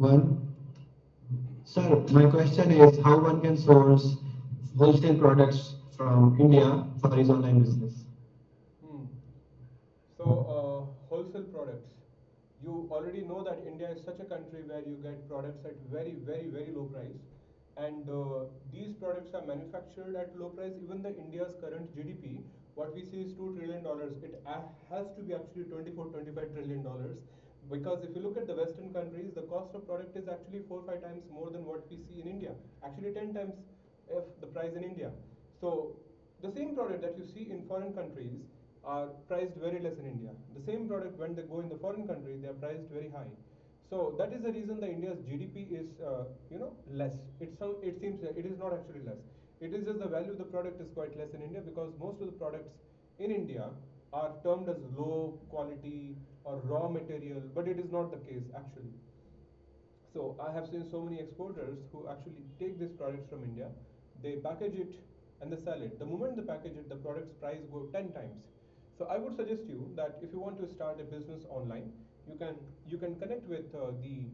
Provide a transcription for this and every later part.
One, sir, my question is how one can source wholesale products from India for his online business. Hmm. So, wholesale products. You already know that India is such a country where you get products at very, very, very low price, and these products are manufactured at low price. Even the India's current GDP, what we see is $2 trillion. It has to be actually 24, 25 trillion dollars, because if you look at the Western countries, the cost of product is actually 4 or 5 times more than what we see in India. Actually, 10 times if the price in India. So the same product that you see in foreign countries are priced very less in India. The same product, when they go in the foreign country, they are priced very high. So that is the reason the India's GDP is less. It seems that it is not actually less. It is just the value of the product is quite less in India, because most of the products in India are termed as low quality or raw material, but it is not the case actually. So I have seen so many exporters who actually take these products from India, they package it and they sell it. The moment they package it, the product's price go 10 times. So I would suggest you that if you want to start a business online, you can connect with the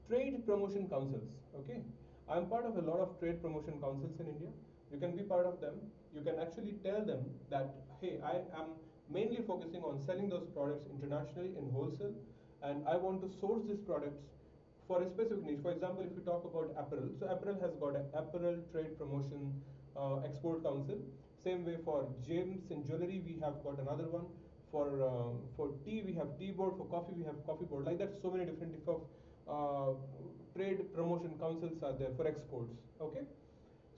trade promotion councils. Okay, I'm part of a lot of trade promotion councils in India. You can be part of them. You can actually tell them that, hey, I am mainly focusing on selling those products internationally in wholesale, and I want to source these products for a specific niche. For example, if we talk about apparel, so apparel has got an apparel trade promotion export council. Same way for gems and jewelry, we have got another one. For tea, we have tea board. For coffee, we have coffee board. Like that, so many different type of uh, trade promotion councils are there for exports. Okay,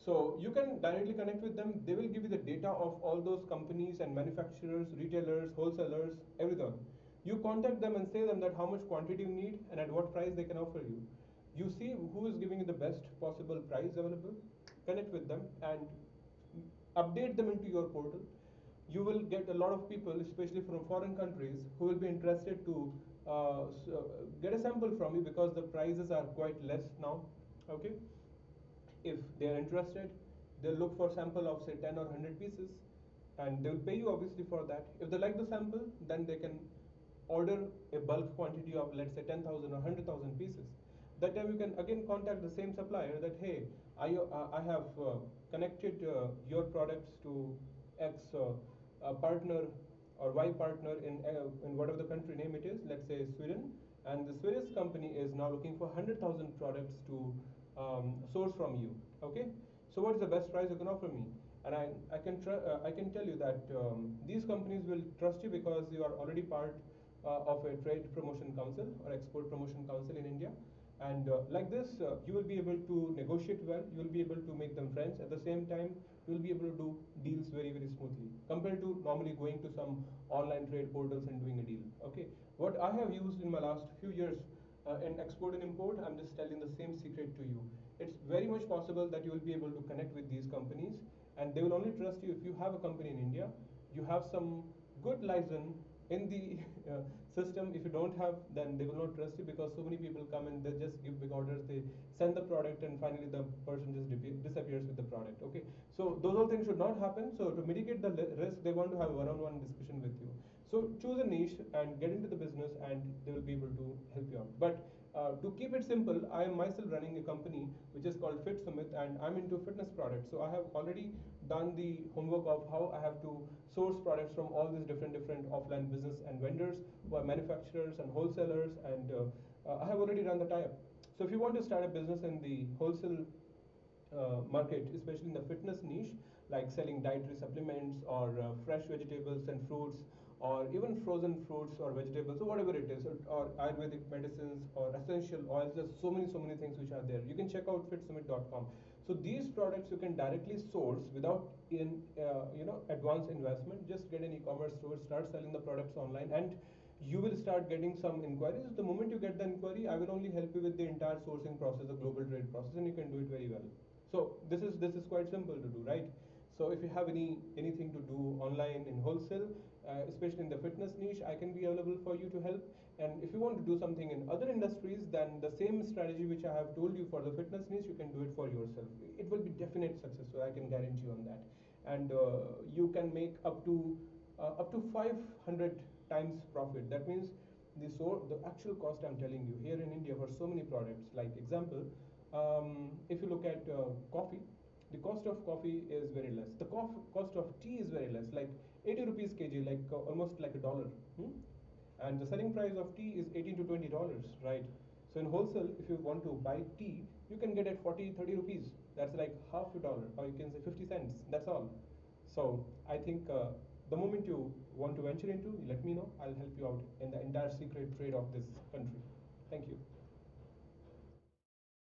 so you can directly connect with them. They will give you the data of all those companies and manufacturers, retailers, wholesalers, everything. You contact them and say them that how much quantity you need and at what price they can offer you. You see who is giving you the best possible price available. Connect with them and update them into your portal. You will get a lot of people, especially from foreign countries, who will be interested to get a sample from you, because the prices are quite less now. Okay, if they are interested, they'll look for sample of say 10 or 100 pieces, and they will pay you obviously for that. If they like the sample, then they can order a bulk quantity of, let's say, 10,000 or 100,000 pieces. That time you can again contact the same supplier that, hey, I have connected your products to X partner or Y partner in whatever the country name it is, let's say Sweden, and the Swedish company is now looking for 100,000 products to source from you. Okay, so what is the best price you can offer me? And I can tell you that these companies will trust you because you are already part of a trade promotion council or export promotion council in India. And like this, you will be able to negotiate well. You will be able to make them friends. At the same time, you will be able to do deals very, very smoothly compared to normally going to some online trade portals and doing a deal. Okay, what I have used in my last few years in export and import, I'm just telling the same secret to you. It's very much possible that you will be able to connect with these companies, and they will only trust you if you have a company in India, you have some good license in the system. If you don't have, then they will not trust you, because so many people come and they just give big orders, they send the product, and finally the person just disappears with the product. Okay, so those all things should not happen. So to mitigate the risk, they want to have a one-on-one discussion with you. So choose a niche and get into the business, and they will be able to help you out. But to keep it simple, I am myself running a company which is called Fit Summit, and I'm into fitness products. So I have already done the homework of how I have to source products from all these different offline business and vendors who are manufacturers and wholesalers, and I have already done the tie-up. So if you want to start a business in the wholesale market, especially in the fitness niche, like selling dietary supplements or fresh vegetables and fruits, or even frozen fruits or vegetables, or whatever it is, or Ayurvedic medicines or essential oils. There's so many things which are there. You can check out fitsummit.com. So these products you can directly source without in advanced investment. Just get an e-commerce store, start selling the products online, and you will start getting some inquiries. The moment you get the inquiry, I will only help you with the entire sourcing process, the global trade process, and you can do it very well. So this is quite simple to do, right? So if you have anything to do online in wholesale, especially in the fitness niche, I can be available for you to help. And if you want to do something in other industries, then the same strategy which I have told you for the fitness niche, you can do it for yourself. It will be definite success, so I can guarantee you on that. And you can make up to 500 times profit. That means the actual cost I'm telling you here in India for so many products. Like example, if you look at coffee, the cost of coffee is very less. The cost of tea is very less, like 80 rupees kg, like almost like a dollar. Hmm? And the selling price of tea is 18 to $20, right? So in wholesale, if you want to buy tea, you can get at 40, 30 rupees. That's like half a dollar, or you can say 50 cents. That's all. So I think the moment you want to venture into, let me know. I'll help you out in the entire secret trade of this country. Thank you.